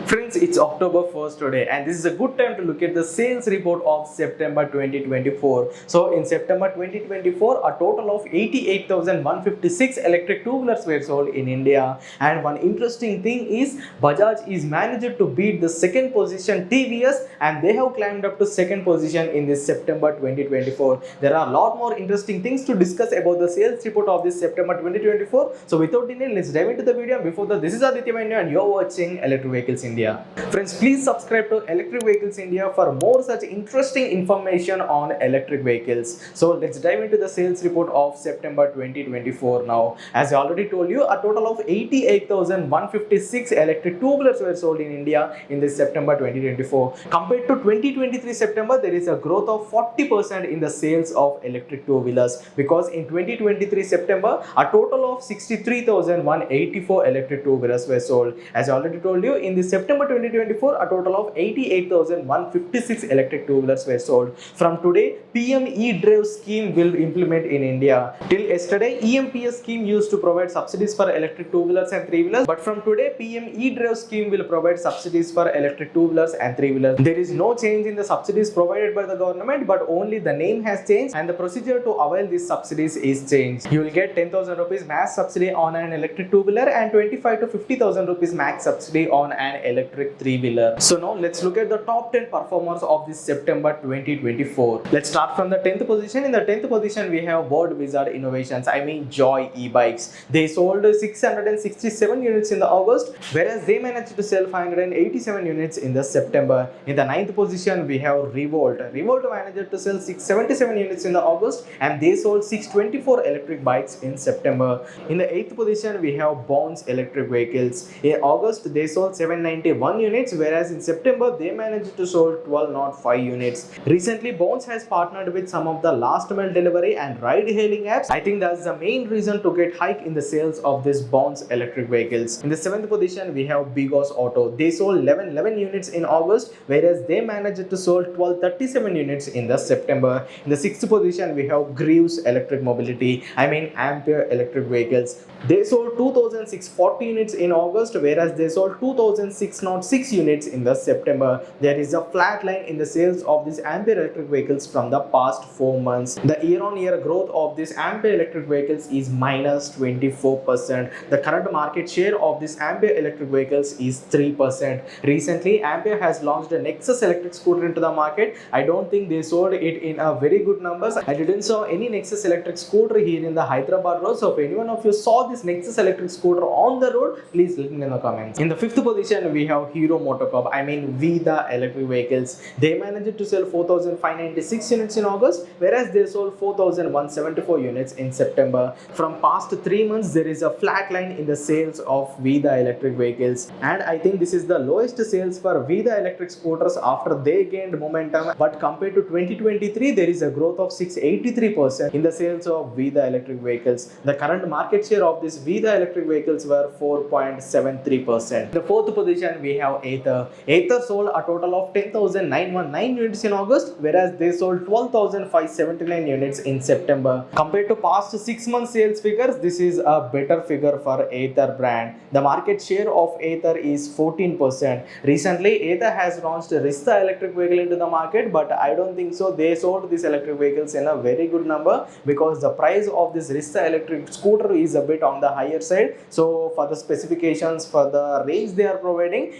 Friends, it's October 1st today and this is a good time to look at the sales report of September 2024. So in September 2024, a total of 88,156 electric two-wheelers were sold in India, and one interesting thing is Bajaj is managed to beat the second position TVS, and they have climbed up to second position in this September 2024. There are a lot more interesting things to discuss about the sales report of this September 2024. So without delay, let's dive into the video. Before that, this is Aditya and you're watching Electric Vehicles India. Friends, please subscribe to Electric Vehicles India for more such interesting information on electric vehicles. So let's dive into the sales report of September 2024 now. As I already told you, a total of 88,156 electric two-wheelers were sold in India in this September 2024. Compared to 2023 September, there is a growth of 40% in the sales of electric two-wheelers, because in 2023 September, a total of 63,184 electric two-wheelers were sold. As I already told you, in the September 2024, a total of 88,156 electric two-wheelers were sold. From today, PM E-Drive scheme will implement in India. Till yesterday, EMPS scheme used to provide subsidies for electric two-wheelers and three-wheelers, but from today, PM E-Drive scheme will provide subsidies for electric two-wheelers and three-wheelers. There is no change in the subsidies provided by the government, but only the name has changed and the procedure to avail these subsidies is changed. You will get 10,000 rupees max subsidy on an electric two-wheeler and 25 to 50,000 rupees max subsidy on an electric three-wheeler. So now let's look at the top 10 performers of this September 2024. Let's start from the 10th position. In the 10th position, we have World Wizard Innovations, Joy e-bikes. They sold 667 units in the August, whereas they managed to sell 587 units in the September. In the 9th position, we have Revolt. Revolt managed to sell 677 units in the August, and they sold 624 electric bikes in September. In the 8th position, we have Bounce Electric Vehicles. In August, they sold 791 units, whereas in September, they managed to sold 1205 units. Recently, Bounce has partnered with some of the last mile delivery and ride hailing apps. I think that's the main reason to get hike in the sales of this Bounce electric vehicles. In the 7th position, we have Bigos Auto. They sold 1111 units in August, whereas they managed to sold 1237 units in the September. In the 6th position, we have Greaves Electric Mobility, Ampere electric vehicles. They sold 2640 units in August, whereas they sold 2606 units in the September. There is a flat line in the sales of these Ampere electric vehicles from the past 4 months. The year-on-year growth of these Ampere electric vehicles is minus 24%. The current market share of these Ampere electric vehicles is 3%. Recently, Ampere has launched a Nexus electric scooter into the market. I don't think they sold it in a very good numbers. I didn't saw any Nexus electric scooter here in the Hyderabad road. So if anyone of you saw this Nexus electric scooter on the road, please let me know in the comments. In the 5th position, we have Hero Motocorp, Vida electric vehicles. They managed to sell 4,596 units in August, whereas they sold 4,174 units in September. From past 3 months, there is a flat line in the sales of Vida electric vehicles, and I think this is the lowest sales for Vida electric scooters after they gained momentum. But compared to 2023, there is a growth of 683% in the sales of Vida electric vehicles. The current market share of these Vida electric vehicles were 4.73%. In the 4th position, we have Ather. Ather sold a total of 10,919 units in August, whereas they sold 12,579 units in September. Compared to past 6 months sales figures, this is a better figure for Ather brand. The market share of Ather is 14%. Recently, Ather has launched a Rista electric vehicle into the market, but I don't think so. They sold these electric vehicles in a very good number, because the price of this Rista electric scooter is a bit on the higher side. So for the specifications, for the range they are providing,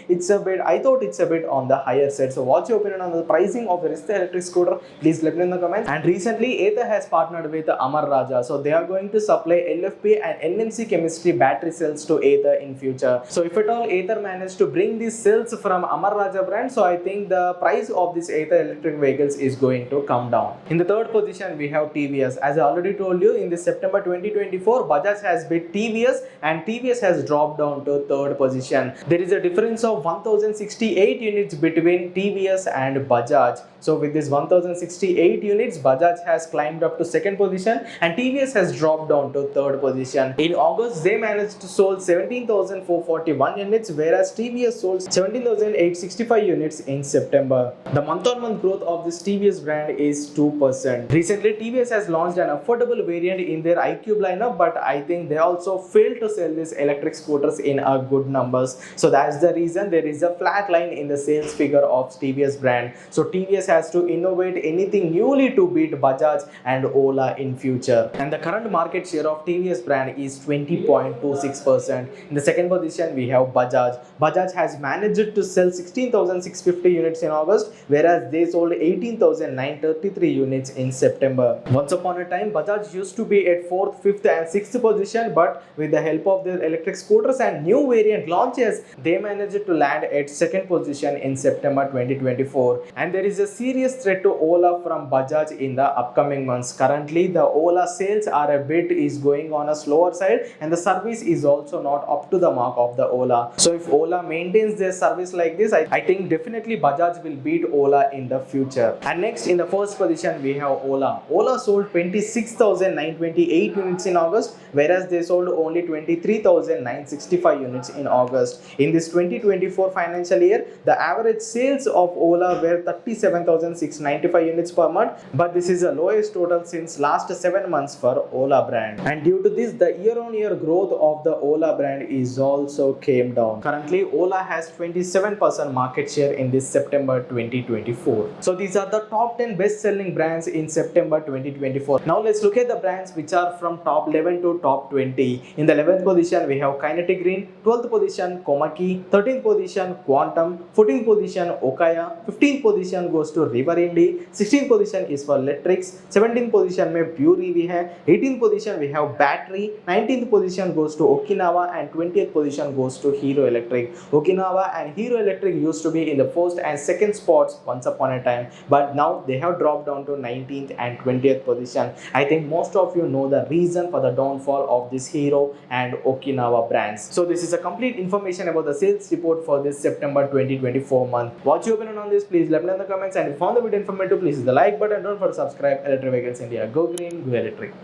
I thought it's a bit on the higher side. So what's your opinion on the pricing of the Rista electric scooter? Please let me know in the comments. And recently, Ather has partnered with Amar Raja. So they are going to supply LFP and NMC chemistry battery cells to Ather in future. So if at all Ather managed to bring these cells from Amar Raja brand, so I think the price of these Ather electric vehicles is going to come down. In the 3rd position, we have TVS. As I already told you, in this September 2024, Bajaj has beat TVS, and TVS has dropped down to 3rd position. There is a difference of 1068 units between TVS and Bajaj. So with this 1068 units, Bajaj has climbed up to 2nd position and TVS has dropped down to 3rd position. In August, they managed to sold 17,441 units, whereas TVS sold 17,865 units in September. The month-on-month growth of this TVS brand is 2%. Recently, TVS has launched an affordable variant in their Iqube lineup, but I think they also failed to sell these electric scooters in a good numbers. So that's the reason there is a flat line in the sales figure of TVS brand. So TVS has to innovate anything newly to beat Bajaj and Ola in future. And the current market share of TVS brand is 20.26%. In the second position we have Bajaj. Bajaj has managed to sell 16,650 units in August, whereas they sold 18,933 units in September. Once upon a time, Bajaj used to be at 4th, 5th and 6th position, but with the help of their electric scooters and new variant launches, they managed to land at 2nd position in September 2024. And there is a serious threat to Ola from Bajaj in the upcoming months. Currently, the Ola sales are a bit is going on a slower side, and the service is also not up to the mark of the Ola. So if Ola maintains their service like this, I think definitely Bajaj will beat Ola in the future. And next in the first position we have Ola. Ola sold 26,928 units in August, whereas they sold only 23,965 units in August. In this 2024 financial year, the average sales of Ola were 37,695 units per month, but this is the lowest total since last 7 months for Ola brand. And due to this, the year-on-year growth of the Ola brand is also came down. Currently, Ola has 27% market share in this September 2024. So these are the top 10 best-selling brands in September 2024. Now let's look at the brands which are from top 11 to top 20. In the 11th position, we have Kinetic Green, 12th position Komaki, 13th position Quantum, 14th position Okaya, 15th position goes to River Indy, 16th position is for Electrics, 17th position में Bury we have, 18th position we have Battery, 19th position goes to Okinawa and 20th position goes to Hero Electric. Okinawa and Hero Electric used to be in the first and second spots once upon a time, but now they have dropped down to 19th and 20th position. I think most of you know the reason for the downfall of this Hero and Okinawa brands. So this is a complete information about the sales report for this September 2024 month. What's your opinion on this? Please let me know in the comments, and if you found the video informative, please hit the like button. Don't forget to subscribe. Electric Vehicles India. Go green, go electric.